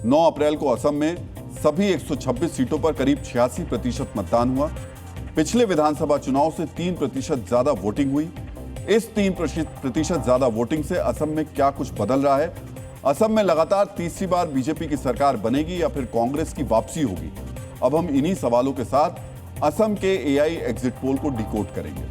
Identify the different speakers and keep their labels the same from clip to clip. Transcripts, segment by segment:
Speaker 1: 9 अप्रैल को असम में सभी 126 सीटों पर करीब 86% मतदान हुआ। पिछले विधानसभा चुनाव से 3% ज्यादा वोटिंग हुई। इस 3% ज्यादा वोटिंग से असम में क्या कुछ बदल रहा है? असम में लगातार तीसरी बार बीजेपी की सरकार बनेगी या फिर कांग्रेस की वापसी होगी? अब हम इन्हीं सवालों के साथ असम के एआई एग्जिट पोल को डिकोड करेंगे।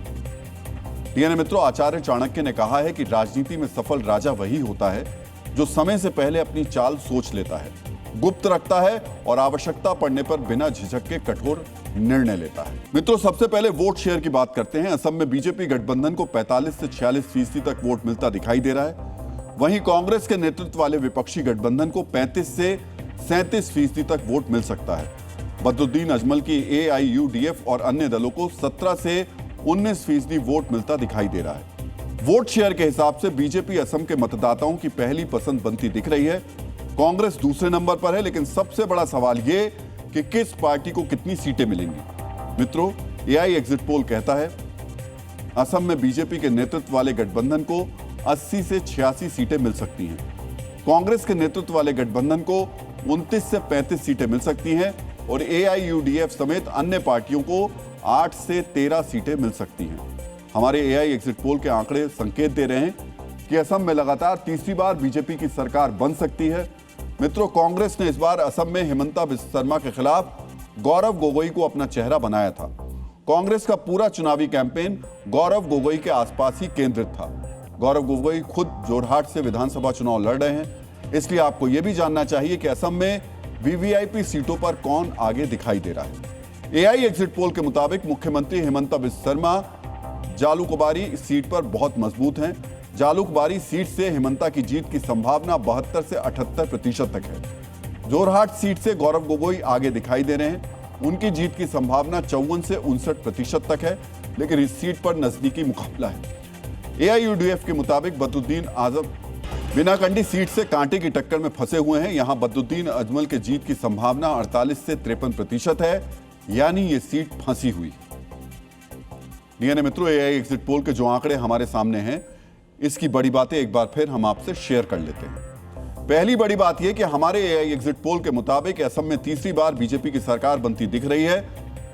Speaker 1: डीएनए मित्रों, आचार्य चाणक्य ने कहा है कि राजनीति में सफल राजा वही होता है जो समय से पहले अपनी चाल सोच लेता है, गुप्त रखता है और आवश्यकता पड़ने पर बिना झिझक के कठोर निर्णय लेता है। मित्रों, सबसे पहले वोट शेयर की बात करते हैं। असम में बीजेपी गठबंधन को 45 से 46% तक वोट मिलता दिखाई दे रहा है। वहीं कांग्रेस के नेतृत्व वाले विपक्षी गठबंधन को 35 से 37% तक वोट मिल सकता है। बदरुद्दीन अजमल की एआईयूडीएफ और अन्य दलों को 17 से 19% वोट मिलता दिखाई दे रहा है। वोट शेयर के हिसाब से बीजेपी असम के मतदाताओं की पहली पसंद बनती दिख रही है। कांग्रेस दूसरे नंबर पर है, लेकिन सबसे बड़ा सवाल यह कि किस पार्टी को कितनी सीटें मिलेंगी। मित्रों, एआई एग्जिट पोल कहता है असम में बीजेपी के नेतृत्व वाले गठबंधन को 80 से 86 सीटें मिल सकती हैं। कांग्रेस के नेतृत्व वाले गठबंधन को 29 से 35 सीटें मिल सकती हैं और एआईयूडीएफ समेत अन्य पार्टियों को 8 से 13 सीटें मिल सकती हैं। हमारे एआई एग्जिट पोल के आंकड़े संकेत दे रहे हैं कि असम में लगातार तीसरी बार बीजेपी की सरकार बन सकती है। मित्रों, कांग्रेस ने इस बार असम में हिमंता बिस्वा शर्मा के खिलाफ गौरव गोगोई को अपना चेहरा बनाया था। कांग्रेस का पूरा चुनावी कैंपेन गौरव गोगोई के आसपास ही केंद्रित था। गौरव गोगोई खुद जोरहाट से विधानसभा चुनाव लड़ रहे हैं, इसलिए आपको यह भी जानना चाहिए कि असम में वीवीआईपी सीटों पर कौन आगे दिखाई दे रहा है। एआई एग्जिट पोल के मुताबिक मुख्यमंत्री हिमंता बिस्वा शर्मा जालुकबारी सीट पर बहुत मजबूत हैं। जालुकबारी सीट से हिमंता की जीत की संभावना 72 से 78% तक है। जोरहाट सीट से गौरव गोगोई आगे दिखाई दे रहे हैं। उनकी जीत की संभावना 54 से 59% तक है, लेकिन इस सीट पर नजदीकी मुकाबला है। एआईयूडीएफ के मुताबिक बदरुद्दीन आजम बिनाकंडी सीट से कांटे की टक्कर में फंसे हुए हैं। यहां बदरुद्दीन अजमल के जीत की संभावना 48 से 53% है, यानी ये सीट फंसी हुई। डीएनए मित्रों, एआई एग्जिट पोल के जो आंकड़े हमारे सामने हैं, इसकी बड़ी बातें एक बार फिर हम आपसे शेयर कर लेते हैं। पहली बड़ी बात यह कि हमारे एआई एग्जिट पोल के मुताबिक असम में तीसरी बार बीजेपी की सरकार बनती दिख रही है।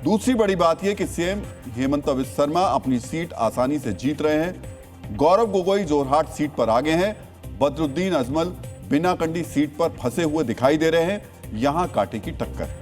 Speaker 1: दूसरी बड़ी बात यह कि सीएम हिमंता बिस्वा शर्मा अपनी सीट आसानी से जीत रहे हैं। गौरव गोगोई जोरहाट सीट पर आगे हैं। बदरुद्दीन अजमल बिनाकंडी सीट पर फंसे हुए दिखाई दे रहे हैं। यहां कांटे की टक्कर है।